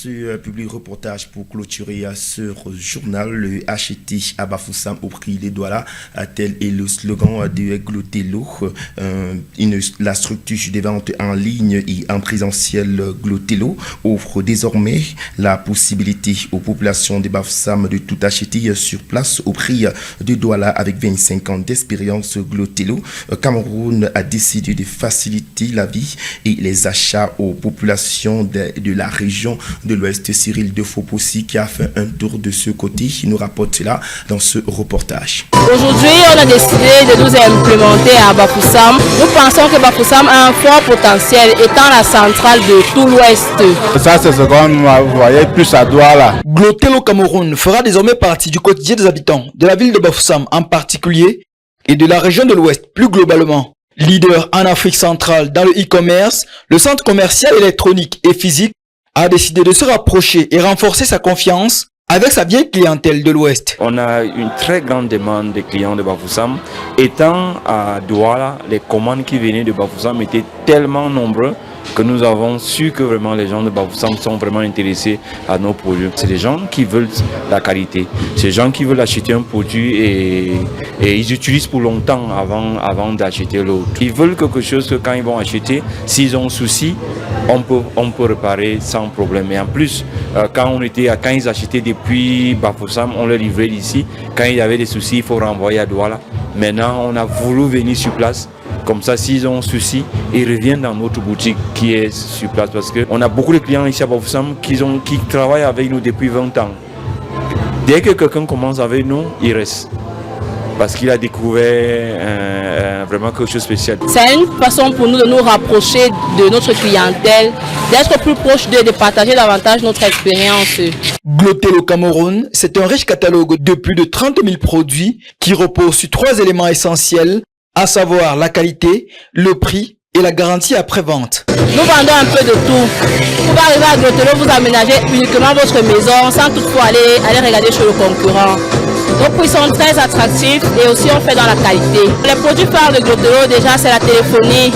ce public reportage pour clôturer ce journal, le HT à Bafoussam au prix les Douala, tel est le slogan de Glotelo. La structure de vente en ligne et en présentiel Glotelo offre désormais la possibilité aux populations de Bafoussam de tout acheter sur place au prix de Douala avec 25 ans d'expérience Glotelo. Cameroun a décidé de faciliter la vie et les achats aux populations de la région de l'Ouest. Cyril Defopossi qui a fait un tour de ce côté, il nous rapporte cela dans ce reportage. Aujourd'hui, on a décidé de nous implémenter à Bafoussam. Nous pensons que Bafoussam a un fort potentiel étant la centrale de tout l'Ouest. Ça, c'est ce qu'on voyait plus à Douala. Glotelo Cameroun fera désormais partie du quotidien des habitants de la ville de Bafoussam en particulier et de la région de l'Ouest plus globalement. Leader en Afrique centrale dans le e-commerce, le centre commercial électronique et physique a décidé de se rapprocher et renforcer sa confiance avec sa vieille clientèle de l'Ouest. On a une très grande demande des clients de Bafoussam. Étant à Douala, les commandes qui venaient de Bafoussam étaient tellement nombreuses que nous avons su que vraiment les gens de Bafoussam sont vraiment intéressés à nos produits. C'est des gens qui veulent la qualité. C'est des gens qui veulent acheter un produit et ils utilisent pour longtemps avant d'acheter l'autre. Ils veulent quelque chose que quand ils vont acheter, s'ils ont un souci, on peut réparer sans problème. Et en plus, quand ils achetaient depuis Bafoussam, on les livrait d'ici. Quand il y avait des soucis, il faut renvoyer à Douala. Maintenant, on a voulu venir sur place. Comme ça, s'ils ont un souci, ils reviennent dans notre boutique qui est sur place. Parce qu'on a beaucoup de clients ici à Bafoussam qui travaillent avec nous depuis 20 ans. Dès que quelqu'un commence avec nous, il reste. Parce qu'il a découvert vraiment quelque chose de spécial. C'est une façon pour nous de nous rapprocher de notre clientèle, d'être plus proche d'eux, de partager davantage notre expérience. Glotelo Cameroun, c'est un riche catalogue de plus de 30 000 produits qui repose sur 3 éléments essentiels, à savoir la qualité, le prix et la garantie après-vente. Nous vendons un peu de tout. Pour arriver à Glotelo, vous aménagez uniquement votre maison sans toutefois aller regarder chez le concurrent. Nos prix sont très attractifs et aussi on fait dans la qualité. Les produits phares de Glotelo, déjà c'est la téléphonie.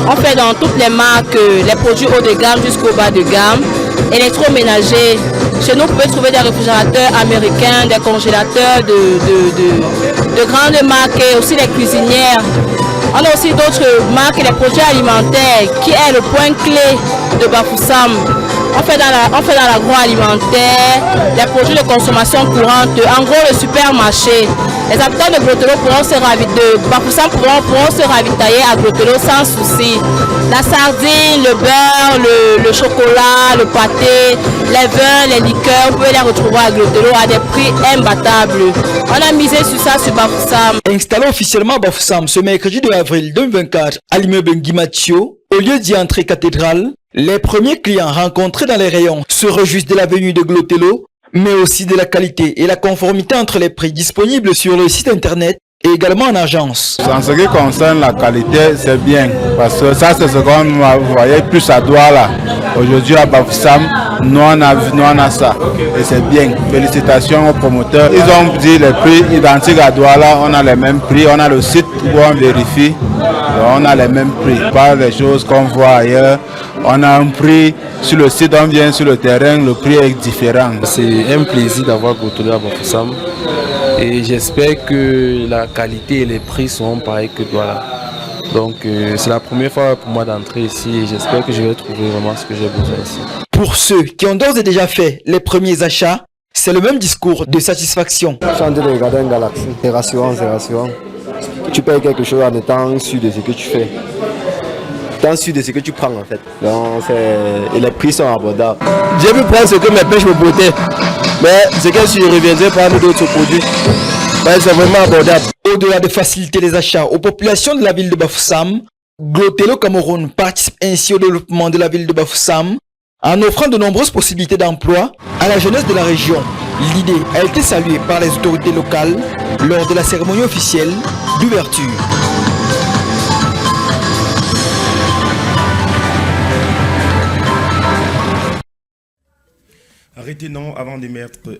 On fait dans toutes les marques, les produits haut de gamme jusqu'au bas de gamme. Électroménager. Chez nous, vous pouvez trouver des réfrigérateurs américains, des congélateurs de grandes marques et aussi les cuisinières. On a aussi d'autres marques, les produits alimentaires qui est le point clé de Bafoussam. On fait dans l'agroalimentaire, les produits de consommation courante, en gros le supermarché. Les habitants de Glotelo Bafoussam pourront se ravitailler à Glotelo sans souci. La sardine, le beurre, le chocolat, le pâté, les vins, les liqueurs, vous pouvez les retrouver à Glotelo à des prix imbattables. On a misé sur ça sur Bafoussam. Installé officiellement à Bafoussam ce mercredi 2 avril 2024 à l'immeuble Nguimatio, au lieu d'y entrer cathédrale, les premiers clients rencontrés dans les rayons se réjouissent de la venue de Glotelo, mais aussi de la qualité et la conformité entre les prix disponibles sur le site internet et également en agence. En ce qui concerne la qualité, c'est bien, parce que ça c'est ce qu'on voyait plus à Douala. Aujourd'hui à Bafoussam, nous on a ça, et c'est bien. Félicitations aux promoteurs. Ils ont dit les prix identiques à Douala, on a les mêmes prix, on a le site où on vérifie, on a les mêmes prix. Pas les choses qu'on voit ailleurs, on a un prix sur le site, on vient sur le terrain, le prix est différent. C'est un plaisir d'avoir Glotelo à Bafoussam. Et j'espère que la qualité et les prix seront pareils que Douala. Donc c'est la première fois pour moi d'entrer ici et j'espère que je vais trouver vraiment ce que j'ai besoin ici. Pour ceux qui ont d'ores et déjà fait les premiers achats, c'est le même discours de satisfaction. Je suis en train de regarder un Galaxy, c'est rassurant, c'est rassurant. Tu payes quelque chose en étant sûr de ce que tu fais. Tant sûr de ce que tu prends en fait. Donc, et les prix sont abordables. J'ai pu prendre ce que mes pêches me portaient. Mais c'est que si je reviendrai prendre d'autres produits, c'est vraiment abordable. Au-delà de faciliter les achats aux populations de la ville de Bafoussam, Glotelo Cameroun participe ainsi au développement de la ville de Bafoussam en offrant de nombreuses possibilités d'emploi à la jeunesse de la région. L'idée a été saluée par les autorités locales lors de la cérémonie officielle d'ouverture. Retenons avant de mettre